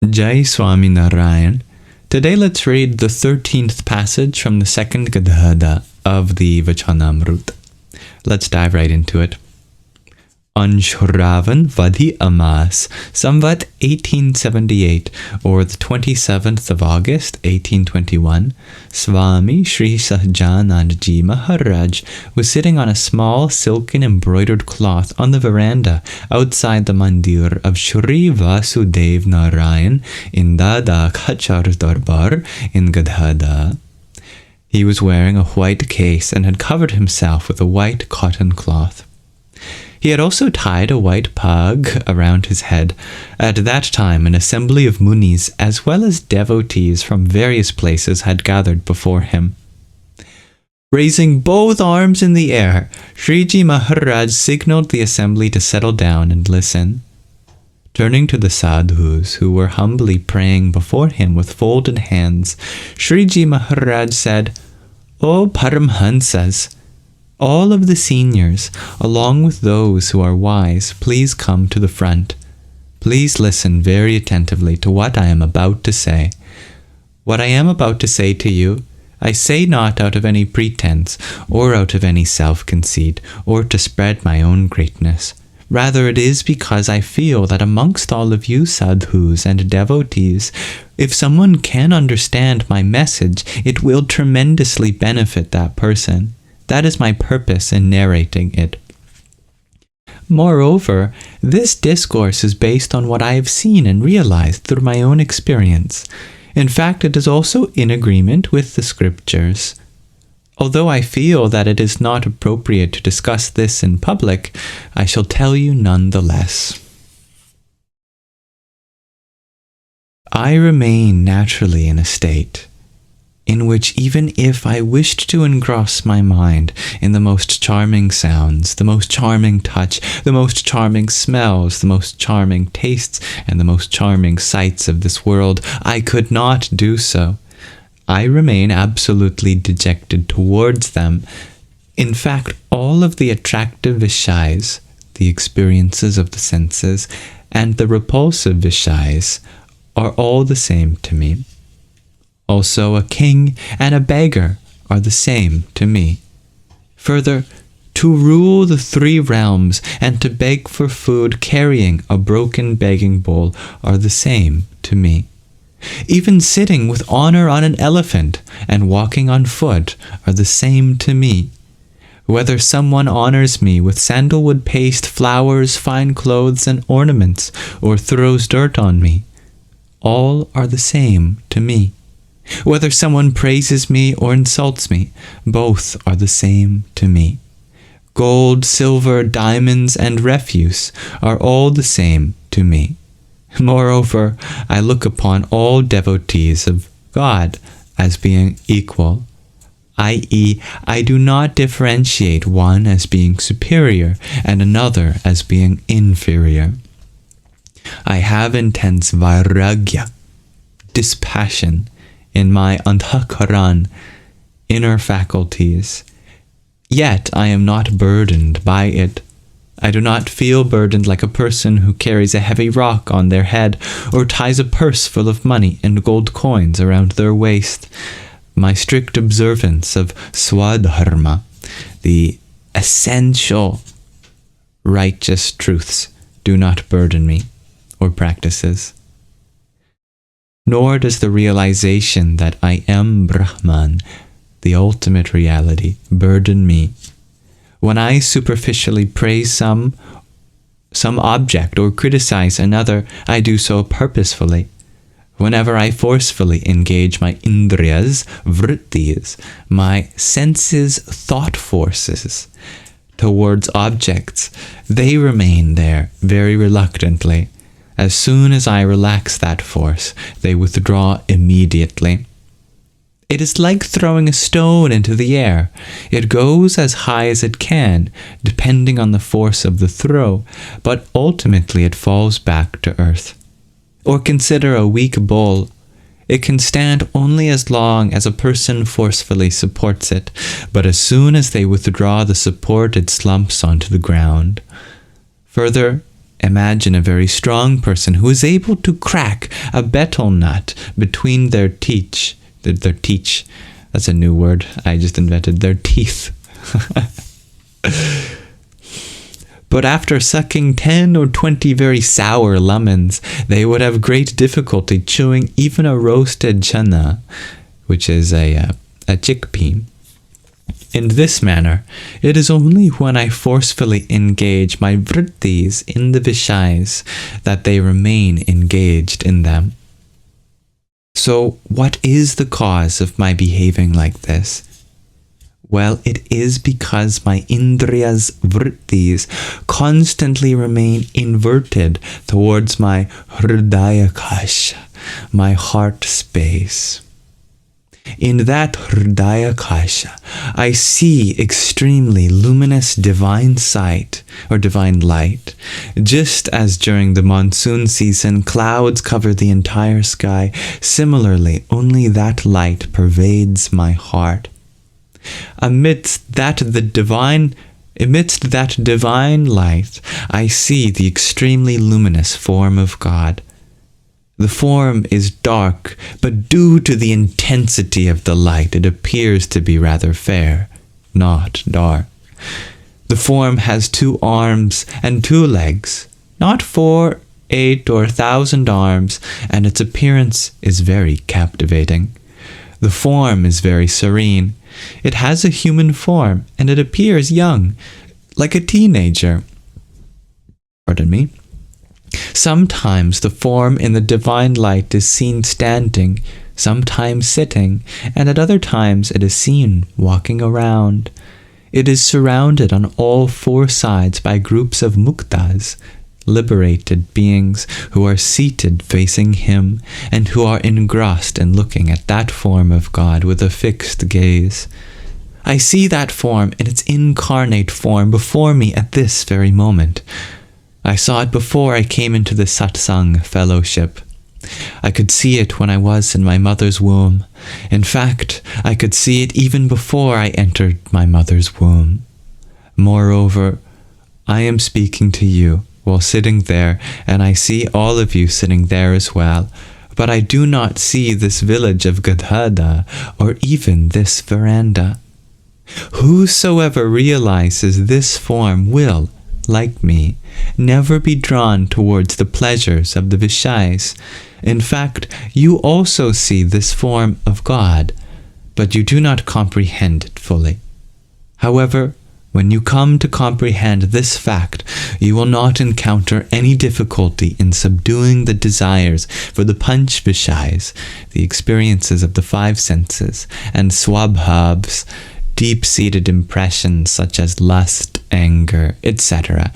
Jai Swaminarayan. Today let's read the 13th passage from the second Gadhadā of the Vachanāmrut. Let's dive right into it. On Shravan Vadhi Amas, Samvat 1878, or the 27th of August, 1821, Swami Sri Sahajanandji Maharaj was sitting on a small silken embroidered cloth on the veranda outside the mandir of Shri Vasudev Narayan in Dada Kachar Darbar in Gadhadā. He was wearing a white case and had covered himself with a white cotton cloth. He had also tied a white pag around his head. At that time, an assembly of munis, as well as devotees from various places, had gathered before him. Raising both arms in the air, Sriji Maharaj signaled the assembly to settle down and listen. Turning to the sadhus, who were humbly praying before him with folded hands, Sriji Maharaj said, "O Paramhansas, all of the seniors, along with those who are wise, please come to the front. Please listen very attentively to what I am about to say. What I am about to say to you, I say not out of any pretense, or out of any self-conceit, or to spread my own greatness. Rather, it is because I feel that amongst all of you sadhus and devotees, if someone can understand my message, it will tremendously benefit that person. That is my purpose in narrating it. Moreover, this discourse is based on what I have seen and realized through my own experience. In fact, it is also in agreement with the scriptures. Although I feel that it is not appropriate to discuss this in public, I shall tell you nonetheless. I remain naturally in a state in which even if I wished to engross my mind in the most charming sounds, the most charming touch, the most charming smells, the most charming tastes, and the most charming sights of this world, I could not do so. I remain absolutely dejected towards them. In fact, all of the attractive vishayas, the experiences of the senses, and the repulsive vishayas are all the same to me. Also, a king and a beggar are the same to me. Further, to rule the three realms and to beg for food carrying a broken begging bowl are the same to me. Even sitting with honor on an elephant and walking on foot are the same to me. Whether someone honors me with sandalwood paste, flowers, fine clothes, and ornaments, or throws dirt on me, all are the same to me. Whether someone praises me or insults me, both are the same to me. Gold, silver, diamonds, and refuse are all the same to me. Moreover, I look upon all devotees of God as being equal, i.e., I do not differentiate one as being superior and another as being inferior. I have intense vairagya, dispassion, in my antakaran, inner faculties. Yet I am not burdened by it. I do not feel burdened like a person who carries a heavy rock on their head or ties a purse full of money and gold coins around their waist. My strict observance of swadharma, the essential righteous truths, do not burden me or practices. Nor does the realization that I am Brahman, the ultimate reality, burden me. When I superficially praise some object or criticize another, I do so purposefully. Whenever I forcefully engage my indriyas, vrittis, my senses' thought forces, towards objects, they remain there very reluctantly. As soon as I relax that force, they withdraw immediately. It is like throwing a stone into the air. It goes as high as it can, depending on the force of the throw, but ultimately it falls back to earth. Or consider a weak bull. It can stand only as long as a person forcefully supports it, but as soon as they withdraw the support, it slumps onto the ground. Further, imagine a very strong person who is able to crack a betel nut between their teeth. That's a new word I just invented. Their teeth. But after sucking 10 or 20 very sour lemons, they would have great difficulty chewing even a roasted chana, which is a chickpea. In this manner, it is only when I forcefully engage my vrittis in the vishais that they remain engaged in them. So, what is the cause of my behaving like this? Well, it is because my indriyas vrittis constantly remain inverted towards my hridayakasha, my heart space. In that hridayakasha, I see extremely luminous divine sight or divine light. Just as during the monsoon season, clouds cover the entire sky, similarly, only that light pervades my heart. Amidst that divine light, I see the extremely luminous form of God. The form is dark, but due to the intensity of the light, it appears to be rather fair, not dark. The form has 2 arms and 2 legs, not 4, 8, or 1,000 arms, and its appearance is very captivating. The form is very serene. It has a human form, and it appears young, like a teenager. Pardon me. Sometimes the form in the divine light is seen standing, sometimes sitting, and at other times it is seen walking around. It is surrounded on all 4 sides by groups of muktas, liberated beings who are seated facing him and who are engrossed in looking at that form of God with a fixed gaze. I see that form in its incarnate form before me at this very moment. I saw it before I came into the satsang fellowship. I could see it when I was in my mother's womb. In fact, I could see it even before I entered my mother's womb. Moreover, I am speaking to you while sitting there, and I see all of you sitting there as well, but I do not see this village of Gadhadā or even this veranda. Whosoever realizes this form will, like me, never be drawn towards the pleasures of the vishais. In fact, you also see this form of God, but you do not comprehend it fully. However, when you come to comprehend this fact, you will not encounter any difficulty in subduing the desires for the panch vishais, the experiences of the 5 senses, and swabhavs, deep-seated impressions such as lust, anger, etc.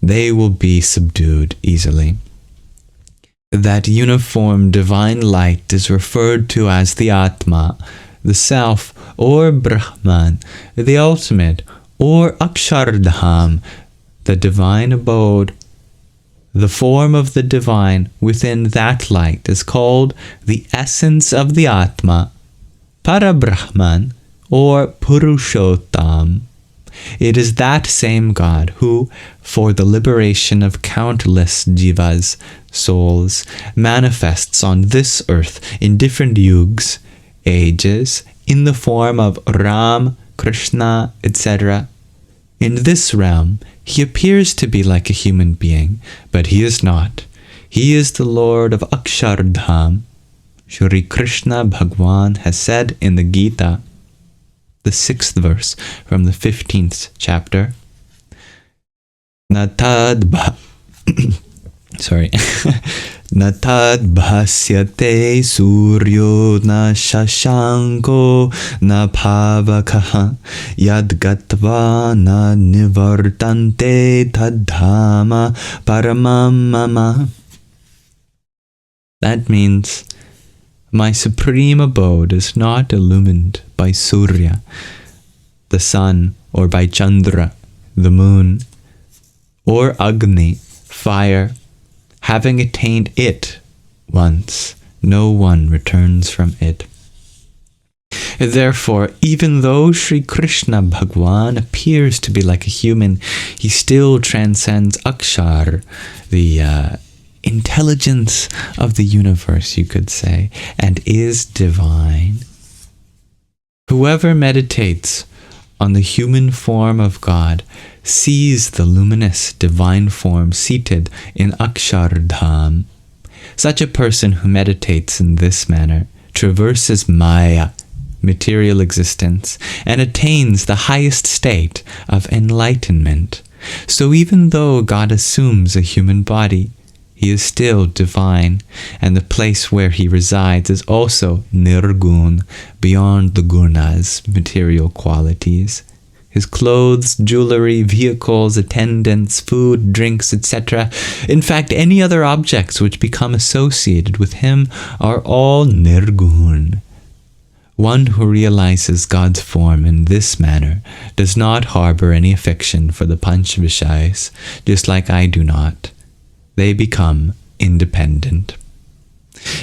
They will be subdued easily. That uniform divine light is referred to as the Atma, the Self, or Brahman, the Ultimate, or Akshardham, the divine abode. The form of the divine within that light is called the essence of the Atma, Parabrahman, or Purushottam. It is that same God who, for the liberation of countless jivas, souls, manifests on this earth in different yugs, ages, in the form of Ram, Krishna, etc. In this realm, he appears to be like a human being, but he is not. He is the Lord of Akshardham. Shri Krishna Bhagwan has said in the Gita, the 6th verse from the 15th chapter, Natad bhasyate suryo na shashanko na pavakaha yadgatva na nivartante tadhama paramamama. That means, my supreme abode is not illumined by Surya, the sun, or by Chandra, the moon, or Agni, fire. Having attained it once, no one returns from it. Therefore, even though Sri Krishna Bhagwan appears to be like a human, he still transcends Akshar, the intelligence of the universe, you could say, and is divine. Whoever meditates on the human form of God sees the luminous divine form seated in Akshardham. Such a person who meditates in this manner traverses Maya, material existence, and attains the highest state of enlightenment. So even though God assumes a human body, he is still divine, and the place where he resides is also nirgun, beyond the gunas, material qualities. His clothes, jewelry, vehicles, attendants, food, drinks, etc., in fact, any other objects which become associated with him are all nirgun. One who realizes God's form in this manner does not harbor any affection for the Panch Vishayas, just like I do not. They become independent.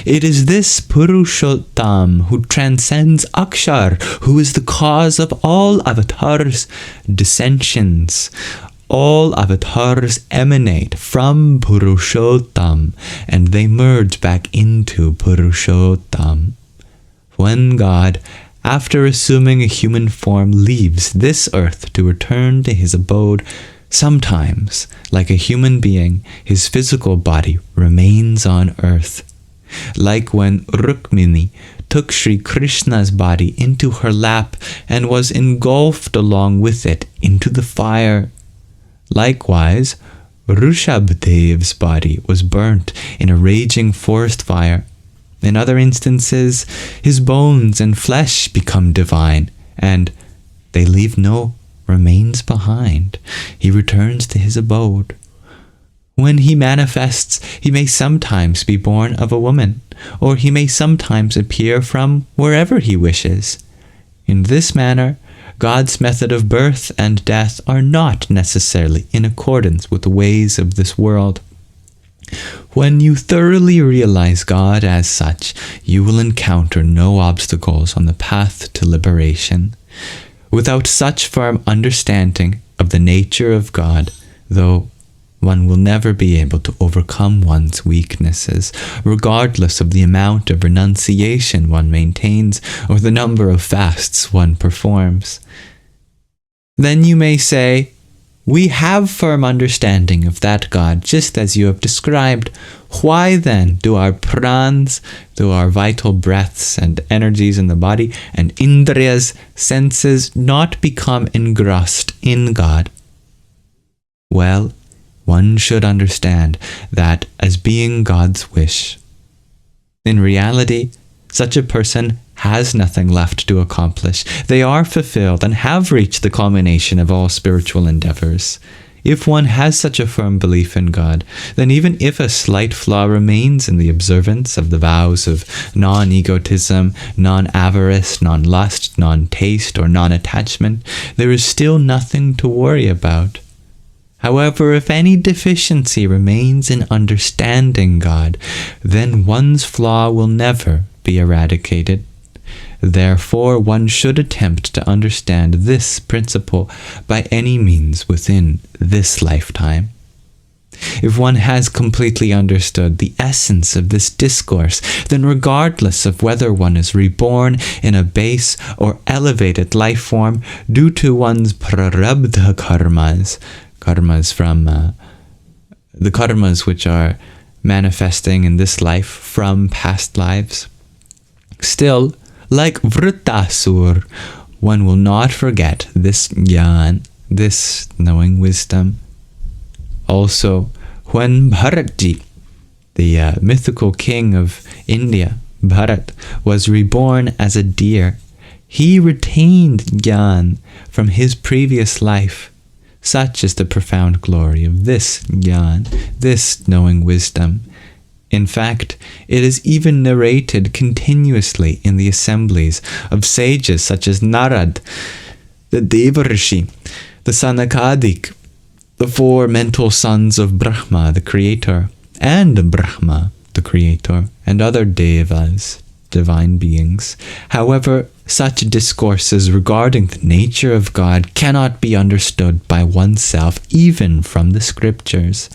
It is this Purushottam who transcends Akshar, who is the cause of all avatars' dissensions. All avatars emanate from Purushottam, and they merge back into Purushottam. When God, after assuming a human form, leaves this earth to return to his abode, sometimes, like a human being, his physical body remains on earth. Like when Rukmini took Sri Krishna's body into her lap and was engulfed along with it into the fire. Likewise, Rishabhdev's body was burnt in a raging forest fire. In other instances, his bones and flesh become divine, and they leave no remains behind. He returns to his abode. When he manifests, he may sometimes be born of a woman, or he may sometimes appear from wherever he wishes. In this manner, God's method of birth and death are not necessarily in accordance with the ways of this world. When you thoroughly realize God as such, you will encounter no obstacles on the path to liberation. Without such firm understanding of the nature of God, though, one will never be able to overcome one's weaknesses, regardless of the amount of renunciation one maintains or the number of fasts one performs. Then you may say, "We have firm understanding of that God, just as you have described. Why then do our prans, do our vital breaths and energies in the body, and indriyas, senses, not become engrossed in God?" Well, one should understand that as being God's wish. In reality, such a person has nothing left to accomplish. They are fulfilled and have reached the culmination of all spiritual endeavors. If one has such a firm belief in God, then even if a slight flaw remains in the observance of the vows of non-egotism, non-avarice, non-lust, non-taste, or non-attachment, there is still nothing to worry about. However, if any deficiency remains in understanding God, then one's flaw will never be eradicated. Therefore, one should attempt to understand this principle by any means within this lifetime. If one has completely understood the essence of this discourse, then regardless of whether one is reborn in a base or elevated life form due to one's prarabdha karmas from the karmas which are manifesting in this life from past lives, still, like Vrittasur, one will not forget this jnana, this knowing wisdom. Also, when Bharatji, the mythical king of India, Bharat, was reborn as a deer, he retained jnana from his previous life. Such is the profound glory of this jnana, this knowing wisdom. In fact, it is even narrated continuously in the assemblies of sages such as Narad, the Devarishi, the Sanakadik, the four mental sons of Brahma, the creator, and Brahma, the creator, and other devas, divine beings. However, such discourses regarding the nature of God cannot be understood by oneself, even from the scriptures.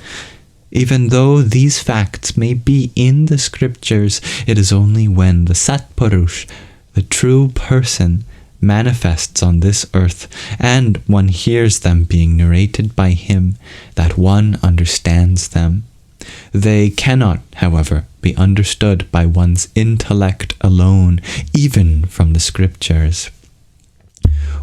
Even though these facts may be in the scriptures, it is only when the Satpurush, the true person, manifests on this earth, and one hears them being narrated by him, that one understands them. They cannot, however, be understood by one's intellect alone, even from the scriptures.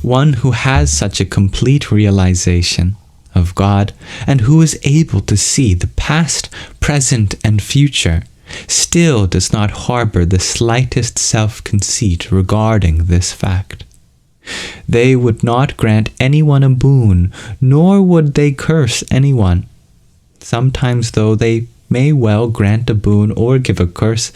One who has such a complete realization of God, and who is able to see the past, present, and future, still does not harbor the slightest self-conceit regarding this fact. They would not grant anyone a boon, nor would they curse anyone. Sometimes, though, they may well grant a boon or give a curse.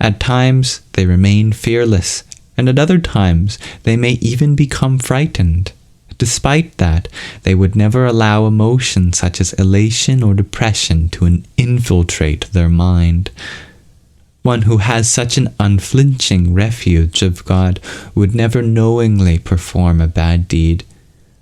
At times they remain fearless, and at other times they may even become frightened. Despite that, they would never allow emotion such as elation or depression to infiltrate their mind. One who has such an unflinching refuge of God would never knowingly perform a bad deed.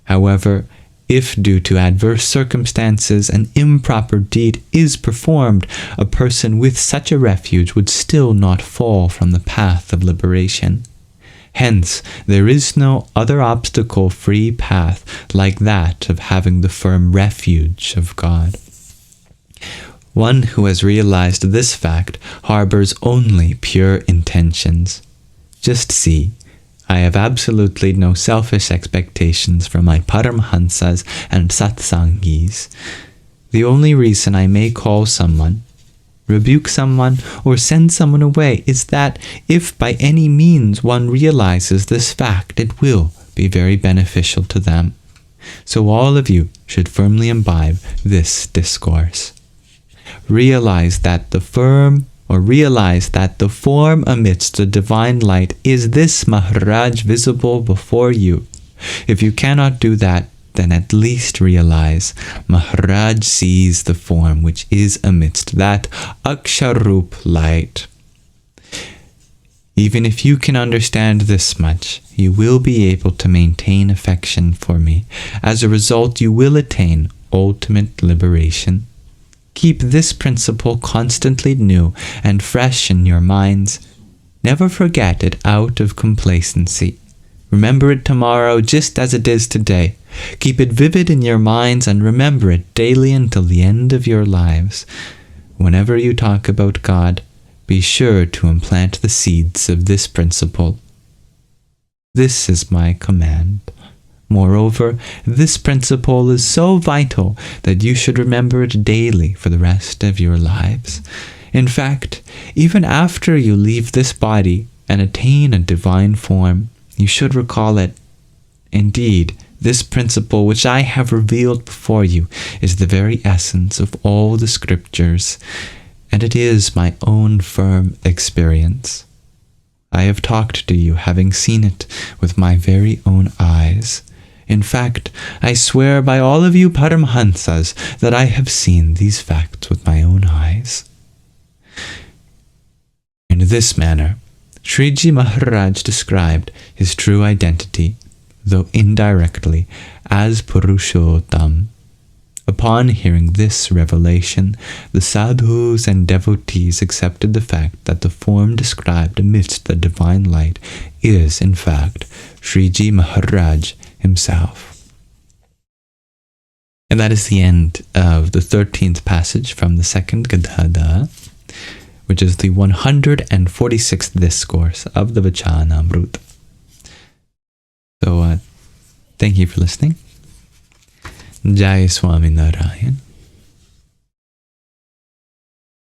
However, if due to adverse circumstances an improper deed is performed, a person with such a refuge would still not fall from the path of liberation. Hence, there is no other obstacle-free path like that of having the firm refuge of God. One who has realized this fact harbors only pure intentions. Just see, I have absolutely no selfish expectations from my Paramhansas and Satsangis. The only reason I may call someone, rebuke someone, or send someone away is that if by any means one realizes this fact, it will be very beneficial to them. So all of you should firmly imbibe this discourse. Realize that the form amidst the divine light is this Maharaj visible before you. If you cannot do that, then at least realize Maharaj sees the form which is amidst that Aksharup light. Even if you can understand this much, you will be able to maintain affection for me. As a result, you will attain ultimate liberation. Keep this principle constantly new and fresh in your minds. Never forget it out of complacency. Remember it tomorrow just as it is today. Keep it vivid in your minds and remember it daily until the end of your lives. Whenever you talk about God, be sure to implant the seeds of this principle. This is my command. Moreover, this principle is so vital that you should remember it daily for the rest of your lives. In fact, even after you leave this body and attain a divine form, you should recall it. Indeed, this principle which I have revealed before you is the very essence of all the scriptures, and it is my own firm experience. I have talked to you having seen it with my very own eyes. In fact, I swear by all of you Paramhansas that I have seen these facts with my own eyes. In this manner, Sriji Maharaj described his true identity, though indirectly, as Purushottam. Upon hearing this revelation, the sadhus and devotees accepted the fact that the form described amidst the divine light is, in fact, Sriji Maharaj himself. And that is the end of the 13th passage from the second Gadhadā, which is the 146th discourse of the Vachanāmrut. So, thank you for listening. Jai Swaminarayan.